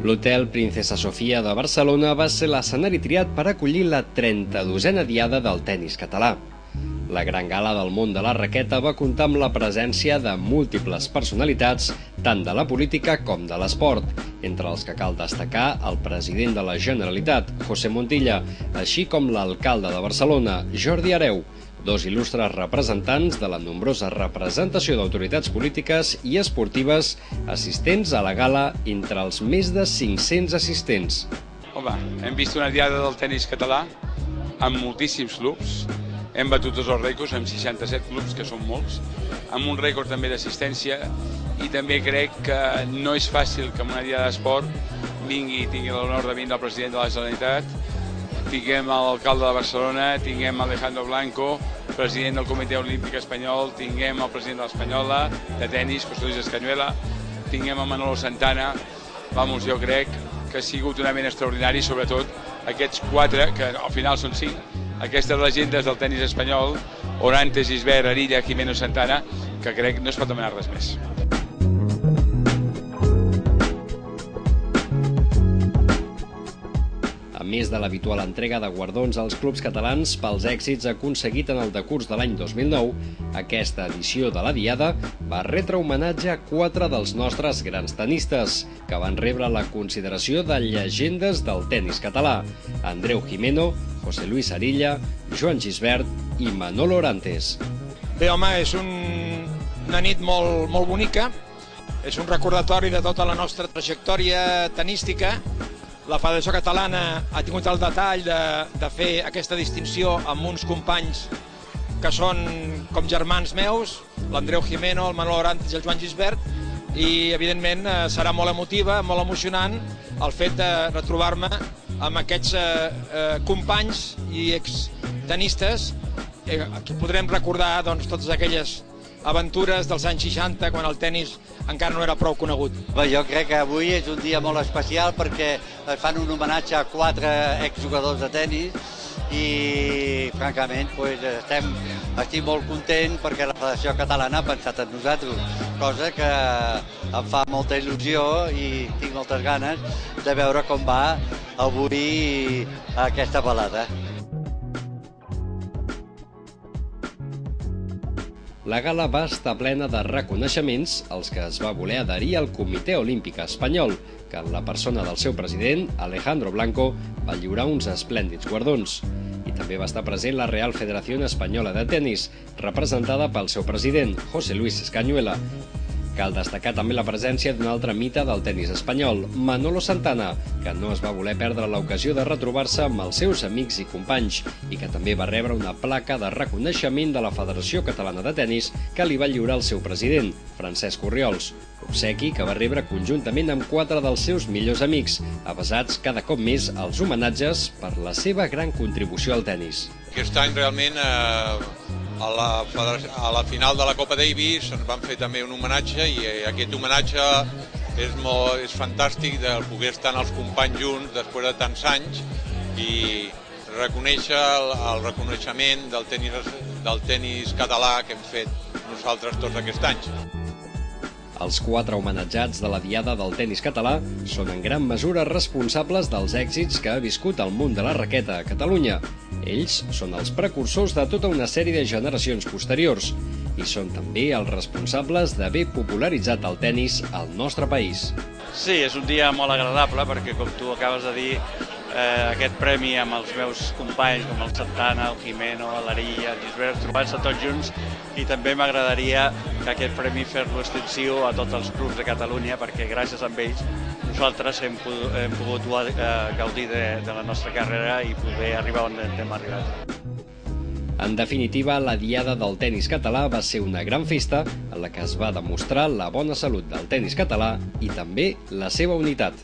L'Hotel Princesa Sofia de Barcelona va ser l'escenari triat per acollir la 32a diada del tennis català. La gran gala del món de la raqueta va comptar amb la presència de múltiples personalitats, tant de la política com de l'esport, entre els que cal destacar el president de la Generalitat, José Montilla, així com l'alcalde de Barcelona, Jordi Hereu, dos il·lustres representants de la nombrosa representació d'autoritats polítiques i esportives assistents a la gala entre els més de 500 assistents. Home, hem vist una diada del tennis català amb moltíssims clubs. Hem batut tots els rècords amb 67 clubs, que són molts, amb un rècord també d'assistència, i també crec que no és fàcil que en una diada d'esport tingui l'honor de vindre el president de la Generalitat, tinguem l'alcalde de Barcelona, tinguem Alejandro Blanco, president del Comitè Olímpic Espanyol, tinguem el president de l'Espanyola, de tennis, José Luis Escañuela, tinguem el Manolo Santana. Vamos, jo crec que ha sigut un event extraordinari, sobretot aquests quatre, que al final són 5, aquestes legendes del tennis espanyol, Orantes, Isbert, Arilla, Jimeno, Santana, que crec no es pot demanar res més. A més de l'habitual entrega de guardons als clubs catalans pels èxits aconseguit en el decurs de l'any 2009, aquesta edició de la Diada va retre homenatge a 4 dels nostres grans tenistes, que van rebre la consideració de llegendes del tennis català: Andreu Jimeno, José Luis Arilla, Joan Gisbert i Manolo Orantes. Bé, home, és una nit molt bonica, és un recordatori de tota la nostra trajectòria tenística. La Federació Catalana ha tingut el detall de fer aquesta distinció amb uns companys que són com germans meus, l'Andreu Jimeno, el Manolo Orantes i el Joan Gisbert, i evidentment serà molt emotiva, molt emocionant el fet de retrobar-me amb aquests companys i extenistes que podrem recordar totes aquelles aventures dels anys 60, quan el tennis encara no era prou conegut. Jo crec que avui és un dia molt especial perquè fan un homenatge a 4 exjugadors de tennis i, francament, estic molt content perquè la Federació Catalana ha pensat en nosaltres, cosa que em fa molta il·lusió i tinc moltes ganes de veure com va avui aquesta balada. La gala va estar plena de reconeixements als que es va voler adherir al Comitè Olímpic Espanyol, que en la persona del seu president, Alejandro Blanco, va lliurar uns esplèndids guardons. I també va estar present la Real Federación Española de Tenis, representada pel seu president, José Luis Escañuela. Cal destacar també la presència d'un altre mite del tennis espanyol, Manolo Santana, que no es va voler perdre l'ocasió de retrobar-se amb els seus amics i companys i que també va rebre una placa de reconeixement de la Federació Catalana de Tenis que li va lliurar el seu president, Francesc Orriols, obsequi que va rebre conjuntament amb 4 dels seus millors amics, avesats cada cop més als homenatges per la seva gran contribució al tennis. Aquest any realment a la final de la Copa Davis ens van fer també un homenatge i aquest homenatge és fantàstic de poder estar els companys junts després de tants anys i reconèixer el reconeixement del tennis català que hem fet nosaltres tots aquests anys. Els 4 homenatjats de la Diada del tennis català són en gran mesura responsables dels èxits que ha viscut el món de la raqueta a Catalunya. Ells són els precursors de tota una sèrie de generacions posteriors i són també els responsables d'haver popularitzat el tennis al nostre país. Sí, és un dia molt agradable perquè, com tu acabes de dir, aquest premi amb els meus companys com el Santana, el Jimeno, l'Arilla, el Gisbert, trobant-se tots junts, i també m'agradaria que aquest premi fer-lo extensiu a tots els clubs de Catalunya perquè gràcies a ells nosaltres hem pogut gaudir de la nostra carrera i poder arribar on hem arribat. En definitiva, la Diada del tennis català va ser una gran festa en la que es va demostrar la bona salut del tennis català i també la seva unitat.